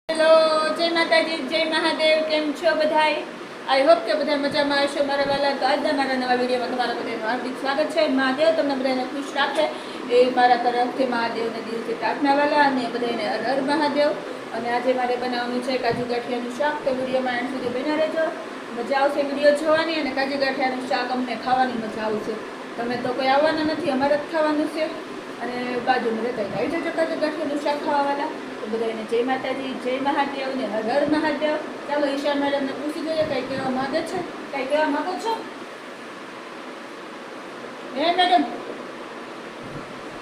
Hello, જય માતાજી, જય મહાદેવ. કેમ છો બધાય? આઈ હોપ કે બધા મજામાં હશો મારા વાલા. તો આજના મારા નવા વિડીયોમાં તમારા બધાનું હાર્દિક સ્વાગત છે. મહાદેવ તમને બધાને ખુશ રાખે એ મારા તરફથી મહાદેવને દિલથી પ્રાર્થના વાલા અને બધાને હર હર મહાદેવ. અને આજે મારે બનાવવાનું છે કાજુ ગાંઠિયાનું શાક. તો વિડીયોમાં એન્ડ સુધી બન્યા રહેજો, મજા આવશે વિડીયો જોવાની. અને કાજુ ગાંઠિયાનું શાક અમને ખાવાની મજા આવશે. તમે તો કોઈ આવવાના નથી, અમારે જ ખાવાનું છે. અને બાજુમાં રહેતા આવી જજો કાજુ ગાંઠિયાનું શાક ખાવાવાળા. બધાને જય માતાજી, જય મહાદેવ ને હર હર મહાદેવ. ચાલો ઈશાન મેડમને પૂછી જોઈએ કઈ કહેવા માંગે છે. કઈ કહેવા માંગો છો હે મેડમ?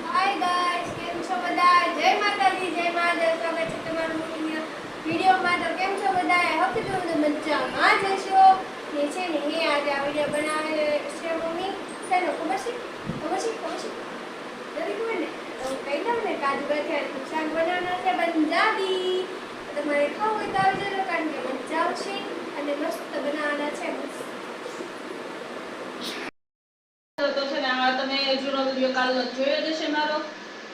હાય ગાઈસ, કેમ છો બધા? જય માતાજી, જય મહાદેવ. સ્વાગત છે તમારું વિડીયોમાં. તો કેમ છો બધા? આઈ હોપ કે તમે મજામાં જ હશો. ને છે ને હે આજે આ વિડીયો બનાવે છે મમ્મી શેનો ખબર છે? જલ્દી ખબર ને તો કહી દઉં ને, કાજુ ગાંઠિયાનું શાક બનાવવાના છે પંજાબી. તમારે ખાવું હોય તો આવી જજો, કારણ કે મજા આવશે અને મસ્ત બનાવવાના છે. તો છે ને આ તમે જૂનો વિડીયો કાલનો જોયો જ હશે મારો.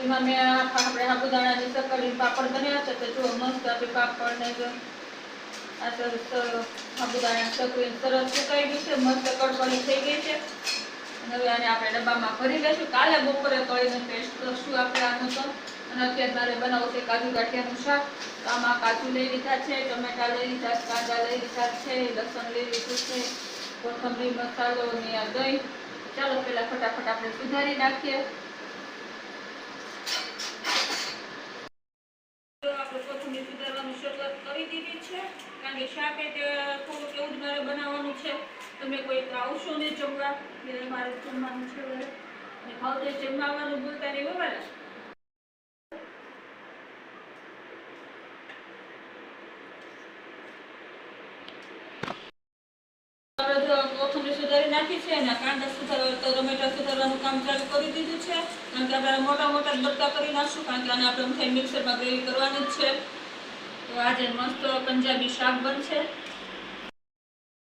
એમાં મેં આપણે સાબુદાણાની સક્કરી પાપડ બન્યા છે. તો જો મસ્ત આપણે પાપડ ને આ સરસ સાબુદાણા સક્કરી સરસ સુકાઈ ગઈ છે, મસ્ત કડકડી થઈ ગઈ છે. અને હવે આને આપણે ડબ્બામાં ભરી લઈશું. કાલે બપોરે તળીને પેસ્ટ કરશું આપણે આનો તો. અને અત્યારે મારે બનાવવું છે કાજુ ગાંઠિયાનું શાક. તો આમાં કાજુ લઈ લીધા છે, ટમેટા લઈ લીધા, કાંદા લઈ લીધા છે, લસણ લઈ લીધું છે, કોથમરી, મસાલો ને આ દહીં. ચાલો પેલા ફટાફટ આપણે સુધારી નાખીએ. આપણે કોથમરી સુધારવાની શરૂઆત કરી દીધી છે, કારણ કે શાક એ થોડુંક એવું જ મારે બનાવવાનું છે. તમે કોઈ આવશો ને જમવા, એટલે મારે જમવાનું છે. અને ખાવ તો જમવાનું ભૂલતા નહીં બરાબર. કોથમરી સુધારી નાખી છે અને કાંદા સુધારવા તો ટમેટા સુધારવાનું કામ ચાલુ કરી દીધું છે. કારણ કે આપણે મોટા મોટા બટકા કરી નાખશું, કારણ કે આને આપણે મિક્સરમાં ગ્રેવી કરવાની જ છે. તો આજે મસ્ત પંજાબી શાક બનશે.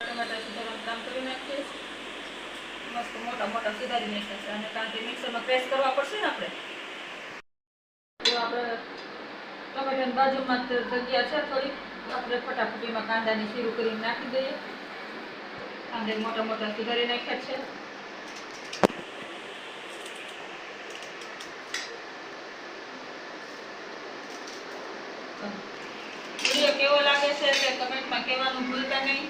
ટમેટા સુધારવાનું કામ કરી નાખીએ, મસ્ત મોટા મોટા સુધારી નાખ્યા છે. અને કારણ કે મિક્સરમાં પ્રેસ કરવા પડશે ને આપણે, તો આપણે ટમેટાની બાજુમાં જગ્યા છે થોડી, આપણે ફટાફટીમાં કાંદાની શીરું કરીને નાખી દઈએ. કાંદા મોટા મોટા સુધારી નાખ્યા છે. વિડીયો કેવો લાગે છે તે કમેન્ટમાં કહેવાનું ભૂલતા નહીં.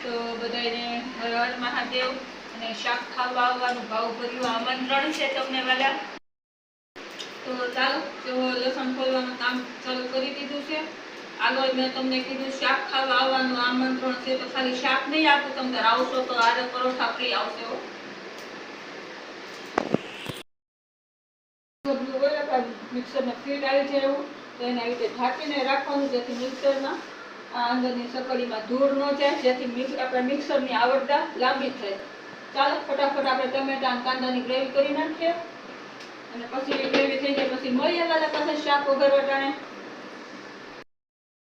તો બધાને હર હર મહાદેવ. અને શાક ખાવા આવવાનું ભાવભર્યું આમંત્રણ છે તમને વાલા. તો ચાલો, જો લસણ ફોલવાનું કામ ચાલુ કરી દીધું છે. આગળ મેં તમને કીધું શાક ખાવા આવવાનું આમંત્રણ છે. તો ખાલી શાક નહીં આપું, તમે આવશો તો આરે પરોઠા ફ્રી આવશે. મિક્સરમાં ફીટ આવી જાય એવું તો એને આવી રીતે ઢાંકીને રાખવાનું, જેથી મિક્સરમાં અંદરની સકડીમાં ધૂળ ન જાય, જેથી આપણે મિક્સરની આવડતા લાંબી થાય. ચાલો ફટાફટ આપણે ટમેટા અને કાંદાની ગ્રેવી કરી નાખીએ. અને પછી ગ્રેવી થઈ જાય પછી મળીએ વાલા પાસે શાક વઘારવા ટાણે.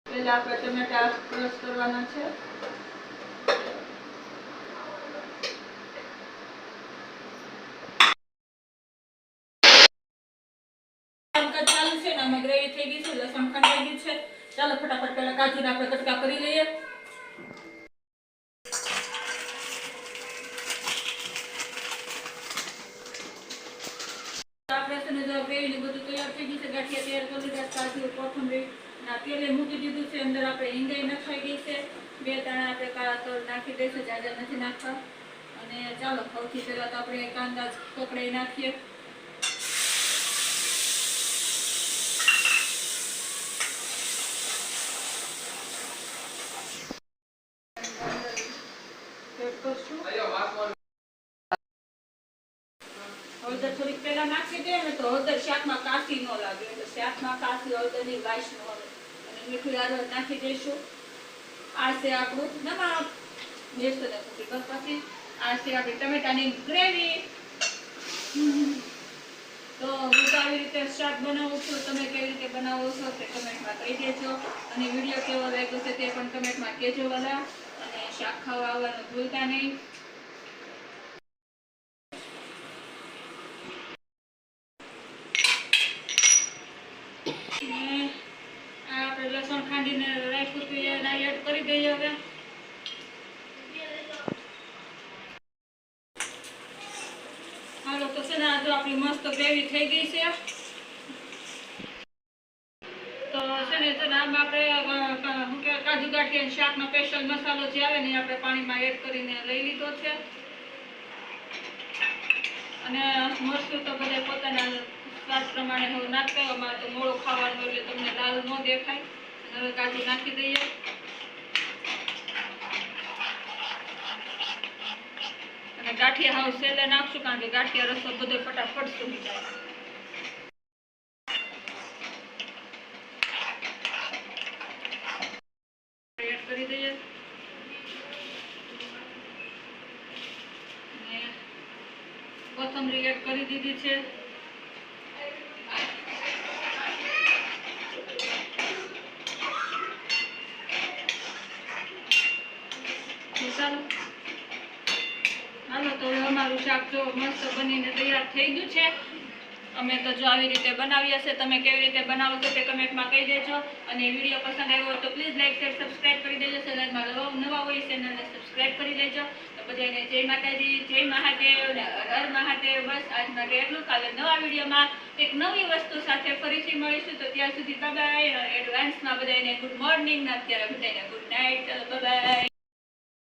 પહેલા આપણે ટમેટા ક્રશ કરવાના છે. ચાલુ છે ને અમે ગ્રેવી થઈ ગઈ છે, લસણ ખંડાઈ ગયું છે. ચાલો ફટાફટ પહેલા કાજુને આપણે કટકા કરી લઈએ. આપણે છે ને ગ્રેવીને બધું તૈયાર થઈ ગયું છે. ગાંઠિયા તૈયાર કરી લીધા, કાજુ, કોથમરી ના તેલે મૂકી દીધું છે. અંદર આપણે હિંગાઈ નખાઈ ગઈ છે. 2 દાણા આપણે કાળા તલ નાખી દઈશું, જાજા નથી નાખવા. અને ચાલો સૌથી પહેલા તો આપણે કાંદા કકડાઈ નાખીએ. હળદર થોડીક પહેલા નાખી દે ને તો હળદર શાકમાં કાસી ન લાગે, એટલે શાકમાં કાસી હળદરની વાસ ન આવે. અને મીઠું હળદર નાખી દઈશું. આ છે આપણું નમક, બેસને પછી બસ પછી આ છે આપણી ટમેટાની ગ્રેવી. તો હું તો આવી રીતે શાક બનાવું છું, તમે કેવી રીતે બનાવો છો તે કમેન્ટમાં કહી દેજો. અને વિડીયો કેવો લાગ્યો છે તે પણ કમેન્ટમાં કહેજો વાલા. અને શાક ખાવા આવવાનું ભૂલતા નહીં. લસણ બાંધીને રાખ્યું હતું એને એડ કરી દઈએ હવે. હાલો તો છે ને આ જો આપણી મસ્ત ગ્રેવી થઈ ગઈ છે. તો છે ને આમાં આપણે કાજુ ગાંઠિયા શાકનો સ્પેશિયલ મસાલો જે આવે ને એ આપણે પાણીમાં એડ કરીને લઈ લીધો છે. અને મરચું તો બધા પોતાના સ્વાદ પ્રમાણે હવે નાખતા હોય. અમારે તો મોળું ખાવાનું એટલે તમને લાલ ન દેખાય. હવે કાજુ નાખી દઈએ. અને ગાંઠિયા હાવ સેલે નાખશું કારણ કે ગાંઠિયા રસો બધો ફટાફટ સુકી જાય. એડ કરી દઈએ. કોથમરી એડ કરી દીધી છે. ચાલો હાલો તો હવે અમારું શાક જો મસ્ત બનીને તૈયાર થઈ ગયું છે. અમે તો જો આવી રીતે બનાવીએ છે. તમે કેવી રીતે બનાવો છો તે કમેન્ટમાં કહી દેજો. અને વિડીયો પસંદ આવ્યો તો પ્લીઝ લાઈક શેર સબસ્ક્રાઈબ કરી દેજો. ચેનલમાં નવા હોય ચેનલને સબસ્ક્રાઈબ કરી દેજો. તો બધાને જય માતાજી, જય મહાદેવ ને હર મહાદેવ. બસ આજ માટે એટલું. કાલે નવા વિડીયોમાં એક નવી વસ્તુ સાથે ફરીથી મળીશું. તો ત્યાં સુધી બાય બાય. એડવાન્સમાં બધાને ગુડ મોર્નિંગ ને અત્યારે બધાને ગુડ નાઇટ. ચલો બાય બાય.